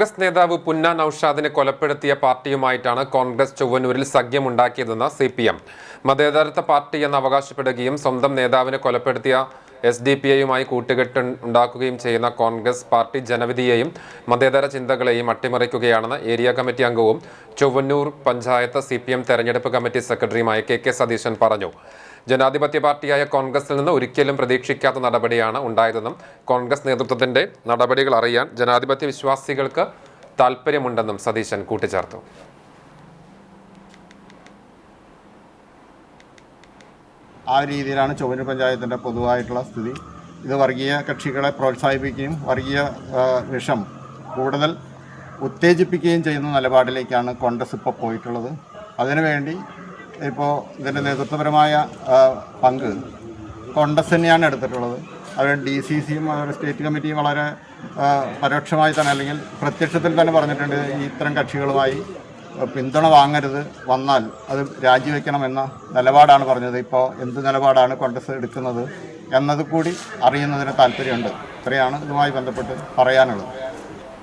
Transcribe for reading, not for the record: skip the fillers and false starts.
കോൺഗ്രസ് നേതാവ് പുന്ന നൌഷാദിനെ കൊലപ്പെടുത്തിയ പാർട്ടിയുമായിട്ടാണ് Congress ചൊവ്വന്നൂരിൽ സഖ്യമുണ്ടാക്കിയതെന്ന് CPM. മതേതരത്വ party എന്ന് അവകാശപ്പെടുകയും സ്വന്തം നേതാവിനെ കൊലപ്പെടുത്തിയ SDPIയുമായി കൂട്ടുകെട്ട് ഉണ്ടാക്കുകയും ചെയ്യുന്ന കോൺഗ്രസ് പാർട്ടി ജനവിധിയെയും മതേതര ചിന്തകളെയും അട്ടിമറിക്കുകയാണെന്ന് ഏരിയ കമ്മിറ്റി അംഗവും ചൊവ്വന്നൂർ പഞ്ചായത്ത് CPM തെരഞ്ഞെടുപ്പ് കമ്മിറ്റി സെക്രട്ടറിയുമായ KK സതീശൻ പറഞ്ഞു. ജനാധിപത്യ പാർട്ടിയായ കോൺഗ്രസിൽ നിന്ന് ഒരിക്കലും പ്രതീക്ഷിക്കാത്ത നടപടിയാണ് ഉണ്ടായതെന്നും കോൺഗ്രസ് നേതൃത്വത്തിന്റെ നടപടികൾ അറിയാൻ ജനാധിപത്യ വിശ്വാസികൾക്ക് താൽപ്പര്യമുണ്ടെന്നും സതീശൻ കൂട്ടിച്ചേർത്തു. ആ രീതിയിലാണ് ചൊവ്വന്നൂർ പഞ്ചായത്തിൻ്റെ പൊതുവായിട്ടുള്ള സ്ഥിതി. ഇത് വർഗീയ കക്ഷികളെ പ്രോത്സാഹിപ്പിക്കുകയും വർഗീയ വിഷം കൂടുതൽ ഉത്തേജിപ്പിക്കുകയും ചെയ്യുന്ന നിലപാടിലേക്കാണ് കോൺഗ്രസ് ഇപ്പോൾ പോയിട്ടുള്ളത്. അതിനുവേണ്ടി ഇപ്പോൾ ഇതിൻ്റെ നേതൃത്വപരമായ പങ്ക് കോൺഗ്രസ് തന്നെയാണ് എടുത്തിട്ടുള്ളത്. അതുപോലെ DCCയും അതുപോലെ സ്റ്റേറ്റ് കമ്മിറ്റിയും വളരെ പരോക്ഷമായി തന്നെ അല്ലെങ്കിൽ പ്രത്യക്ഷത്തിൽ തന്നെ പറഞ്ഞിട്ടുണ്ട്, ഇത്തരം കക്ഷികളുമായി പിന്തുണ വാങ്ങരുത്, വന്നാൽ അത് രാജിവെക്കണമെന്ന നിലപാടാണ് പറഞ്ഞത്. ഇപ്പോൾ എന്ത് നിലപാടാണ് കോൺഗ്രസ് എടുക്കുന്നത് എന്നത് കൂടി അറിയുന്നതിന് താല്പര്യമുണ്ട്. ഇത്രയാണ് ഇതുമായി ബന്ധപ്പെട്ട് പറയാനുള്ളത്.